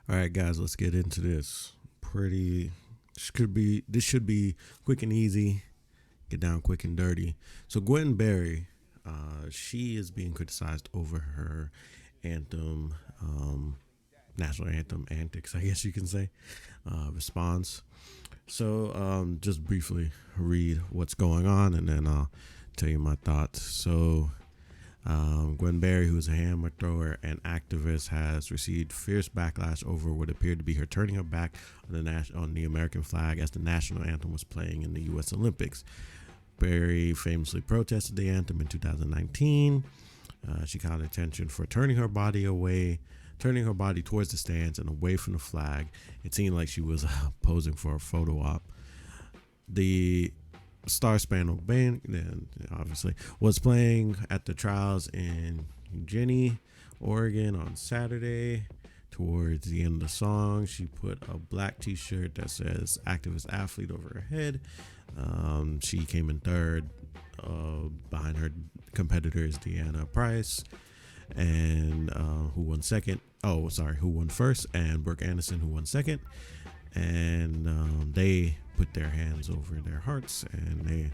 All right, guys, let's get into this. This should be quick and easy. Get down quick and dirty. So Gwen Berry, she is being criticized over her anthem, national anthem antics, I guess you can say, response. So just briefly read what's going on, and then I'll tell you my thoughts. So Gwen Berry, who is a hammer thrower and activist, has received fierce backlash over what appeared to be her turning her back on the American flag as the national anthem was playing in the U.S. Olympics. Berry famously protested the anthem in 2019. She caught attention for turning her body towards the stands and away from the flag. It seemed like she was posing for a photo op. The Star Spangled Banner, obviously, was playing at the trials in Eugenie, Oregon on Saturday. Towards the end of the song, she put a black t-shirt that says activist athlete over her head. She came in third behind her competitors Deanna Price and who won second. Who won first, and Brooke Anderson, who won second. And they put their hands over their hearts, and they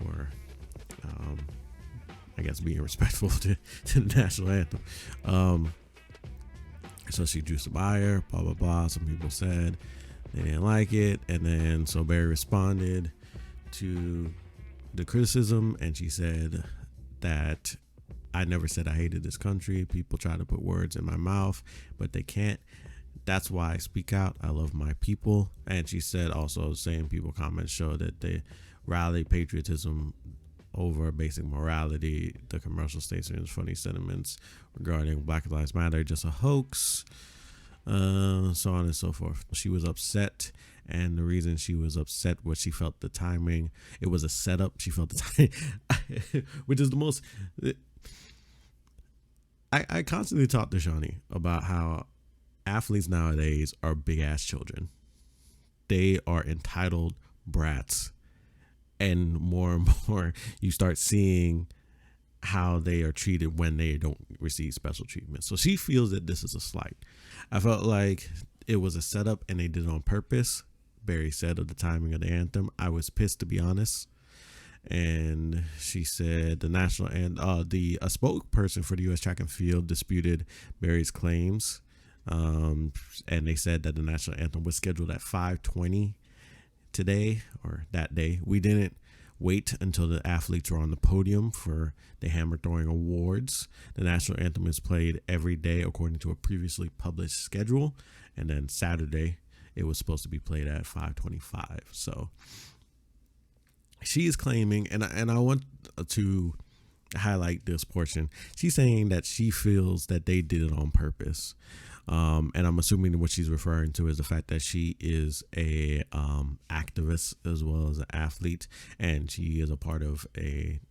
were, I guess, being respectful to the national anthem. So she drew some ire, blah, blah, blah. Some people said they didn't like it. And then so Berry responded to the criticism, and she said that I never said I hated this country. People try to put words in my mouth, but they can't. That's why I speak out. I love my people. And she said also, saying people comments show that they rally patriotism over basic morality. The commercial statements, funny sentiments regarding Black Lives Matter, just a hoax, so on and so forth. She was upset, and the reason she was upset was she felt the timing. It was a setup. She felt the time, which is the most. I constantly talk to Shawnee about how athletes nowadays are big ass children. They are entitled brats. And more, you start seeing how they are treated when they don't receive special treatment. So she feels that this is a slight. I felt like it was a setup and they did it on purpose. Berry said of the timing of the anthem, I was pissed, to be honest. And she said a spokesperson for the U.S. track and field disputed Berry's claims. And they said that the national anthem was scheduled at 5:20 today, or that day. We didn't wait until the athletes were on the podium for the hammer throwing awards. The national anthem is played every day according to a previously published schedule, and then Saturday it was supposed to be played at 5:25. So she is claiming, and I want to highlight this portion. She's saying that she feels that they did it on purpose. And I'm assuming what she's referring to is the fact that she is a activist as well as an athlete, and she is a part of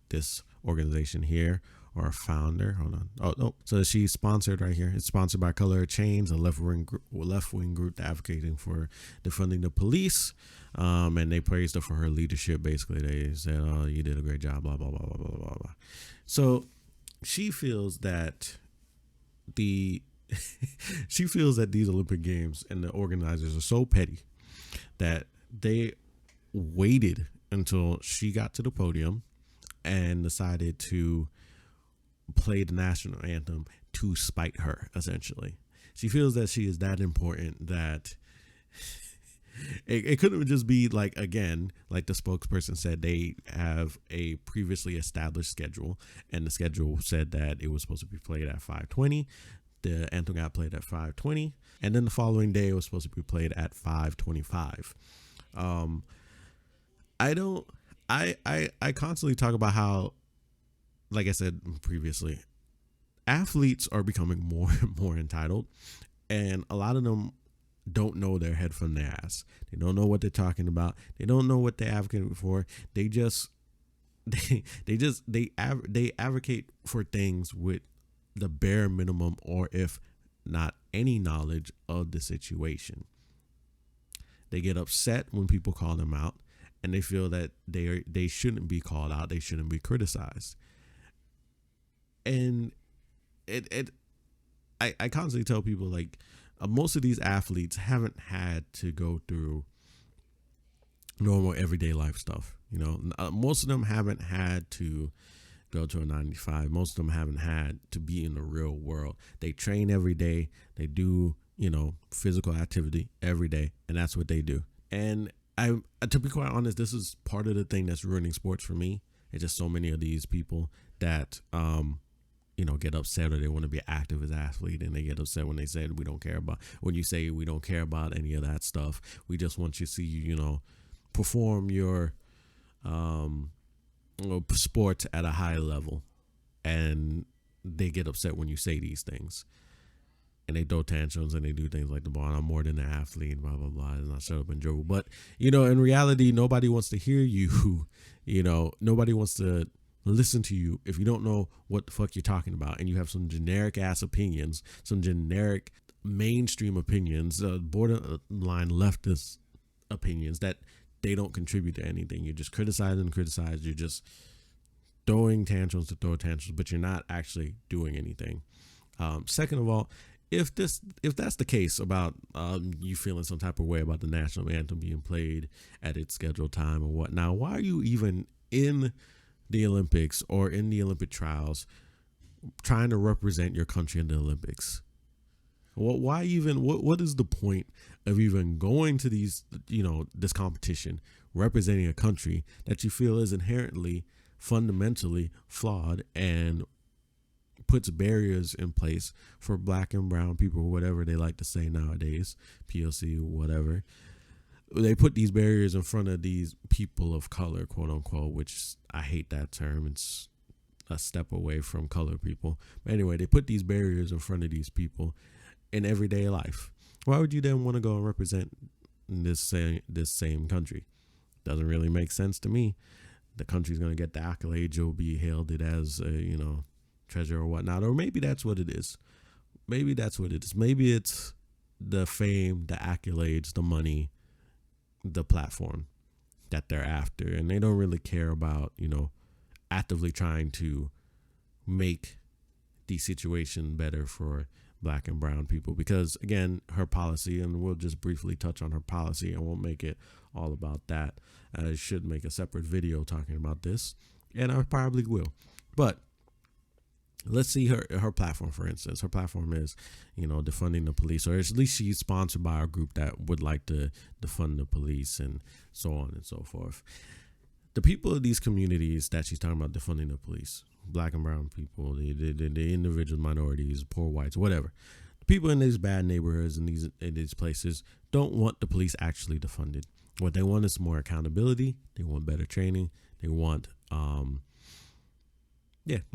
this organization here, or a founder. Hold on. Oh no. So she's sponsored right here. It's sponsored by Cullors Chains, a left wing group advocating for defunding the police. And they praised her for her leadership. Basically, they said, "Oh, you did a great job." Blah blah blah blah blah blah blah. So she feels that she feels that these Olympic Games and the organizers are so petty that they waited until she got to the podium and decided to play the national anthem to spite her, essentially. She feels that she is that important that it couldn't just be like, again, like the spokesperson said, they have a previously established schedule, and the schedule said that it was supposed to be played at 5:20. The anthem got played at 5:20, and then the following day it was supposed to be played at 5:25. I constantly talk about how, like I said previously, athletes are becoming more and more entitled, and a lot of them don't know their head from their ass. They don't know what they're talking about. They don't know what they're advocating for. They advocate for things with the bare minimum, or if not any knowledge of the situation. They get upset when people call them out, and they feel that they shouldn't be called out. They shouldn't be criticized. And I constantly tell people, like, most of these athletes haven't had to go through normal everyday life stuff. Most of them haven't had to go to a 95. Most of them haven't had to be in the real world. They train every day. They do, physical activity every day, and that's what they do. And to be quite honest, this is part of the thing that's ruining sports for me. It's just so many of these people that, get upset, or they want to be active as athlete, and they get upset when they say when you say we don't care about any of that stuff. We just want you to see you, perform your sports at a high level, and they get upset when you say these things, and they throw tantrums and they do things like I'm more than an athlete, blah blah blah, and I shut up and dribble. But in reality, nobody wants to hear you. Nobody wants to listen to you if you don't know what the fuck you're talking about, and you have some generic ass opinions, some generic mainstream opinions, borderline leftist opinions that they don't contribute to anything. You're just criticizing. You're just throwing tantrums to throw tantrums, but you're not actually doing anything. Second of all, if that's the case about you feeling some type of way about the national anthem being played at its scheduled time or what, now why are you even in the Olympics or in the Olympic trials trying to represent your country in the Olympics? Why even? What is the point of even going to these, this competition, representing a country that you feel is inherently, fundamentally flawed and puts barriers in place for black and brown people, whatever they like to say nowadays, POC, whatever. They put these barriers in front of these people of color, quote unquote, which I hate that term. It's a step away from color people. But anyway, they put these barriers in front of these people in everyday life. Why would you then want to go and represent this same country? Doesn't really make sense to me. The country's going to get the accolades. You'll be hailed it as a, treasure or whatnot. Or maybe that's what it is. Maybe it's the fame, the accolades, the money, the platform that they're after. And they don't really care about, actively trying to make the situation better for black and brown people. Because again, her policy, and we'll just briefly touch on her policy, I won't make it all about that. I should make a separate video talking about this, and I probably will. But let's see her platform, for instance. Her platform is, defunding the police, or at least she's sponsored by a group that would like to defund the police and so on and so forth. The people of these communities that she's talking about defunding the police, black and brown people, the individual minorities, poor whites, whatever. The people in these bad neighborhoods and these places don't want the police actually defunded. What they want is more accountability. They want better training. They want,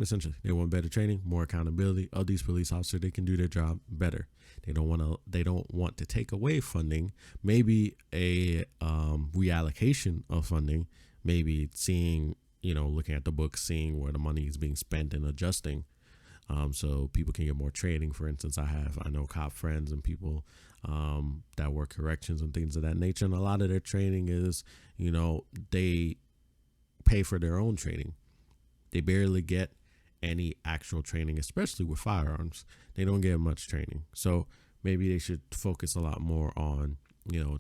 essentially, they want better training, more accountability of these police officers. They can do their job better. They don't want to take away funding. Maybe a reallocation of funding. Maybe seeing, looking at the books, seeing where the money is being spent and adjusting, so people can get more training. For instance, I know cop friends and people that work corrections and things of that nature, and a lot of their training is, they pay for their own training. They barely get any actual training, especially with firearms. They don't get much training. So maybe they should focus a lot more on,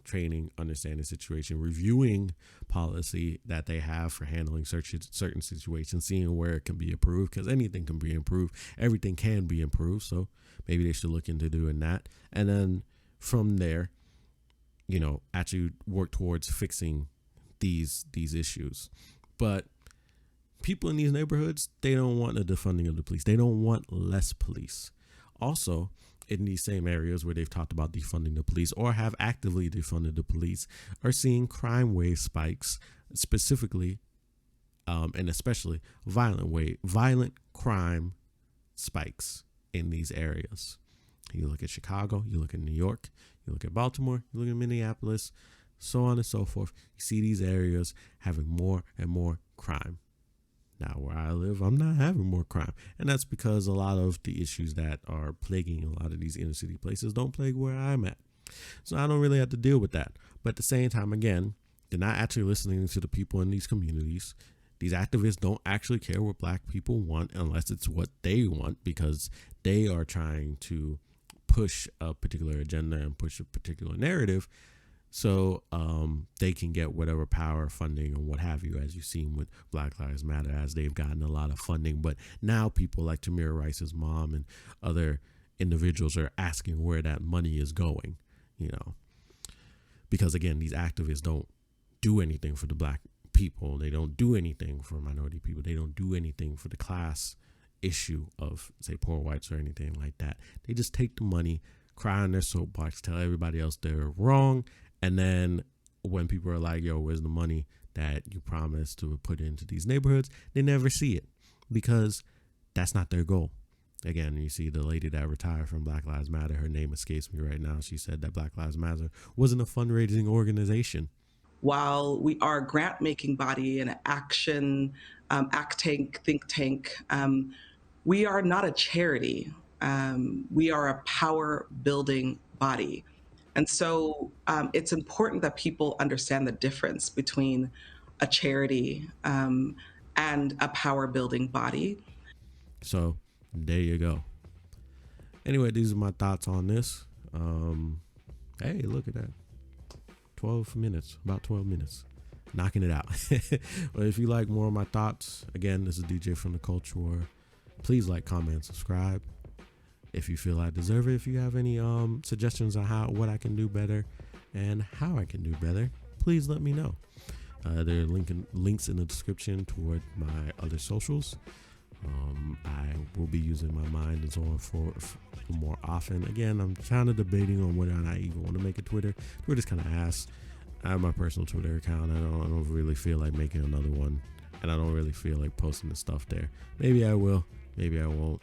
training, understanding the situation, reviewing policy that they have for handling certain situations, seeing where it can be improved, because anything can be improved. Everything can be improved. So maybe they should look into doing that. And then from there, actually work towards fixing these issues. But people in these neighborhoods, they don't want a defunding of the police. They don't want less police. Also, in these same areas where they've talked about defunding the police or have actively defunded the police, are seeing crime wave spikes, specifically and especially violent crime spikes in these areas. You look at Chicago, you look at New York, you look at Baltimore, you look at Minneapolis, so on and so forth. You see these areas having more and more crime. Now, where I live, I'm not having more crime. And that's because a lot of the issues that are plaguing a lot of these inner city places don't plague where I'm at. So I don't really have to deal with that. But at the same time, again, they're not actually listening to the people in these communities. These activists don't actually care what black people want unless it's what they want, because they are trying to push a particular agenda and push a particular narrative, so they can get whatever power, funding, or what have you, as you've seen with Black Lives Matter, as they've gotten a lot of funding. But now people like Tamir Rice's mom and other individuals are asking where that money is going, because again, these activists don't do anything for the black people. They don't do anything for minority people. They don't do anything for the class issue of, say, poor whites or anything like that. They just take the money, cry on their soapbox, tell everybody else they're wrong, and then when people are like, yo, where's the money that you promised to put into these neighborhoods, they never see it, because that's not their goal. Again, you see the lady that retired from Black Lives Matter, her name escapes me right now. She said that Black Lives Matter wasn't a fundraising organization. While we are a grant-making body and an action think tank, we are not a charity. We are a power-building body. And so it's important that people understand the difference between a charity and a power-building body. So there you go. Anyway, these are my thoughts on this. Hey, look at that. 12 minutes, about 12 minutes. Knocking it out. Well, if you like more of my thoughts, again, this is DJ from the Culture War. Please like, comment, subscribe. If you feel I deserve it, if you have any suggestions on what I can do better and how I can do better, please let me know. There are links in the description toward my other socials. I will be using my mind and so on for more often. Again, I'm kind of debating on whether or not I even want to make a Twitter. Twitter's kind of ass. I have my personal Twitter account. I don't really feel like making another one, and I don't really feel like posting the stuff there. Maybe I will, maybe I won't.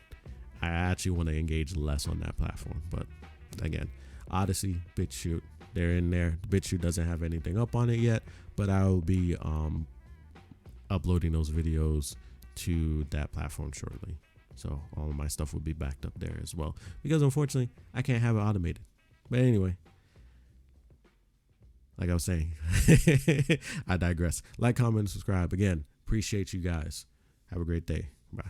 I actually want to engage less on that platform, but again, Odyssey, BitChute, they're in there. BitChute doesn't have anything up on it yet, but I will be uploading those videos to that platform shortly. So all of my stuff will be backed up there as well, because unfortunately I can't have it automated. But anyway, like I was saying, I digress. Like, comment, and subscribe. Again, appreciate you guys. Have a great day. Bye.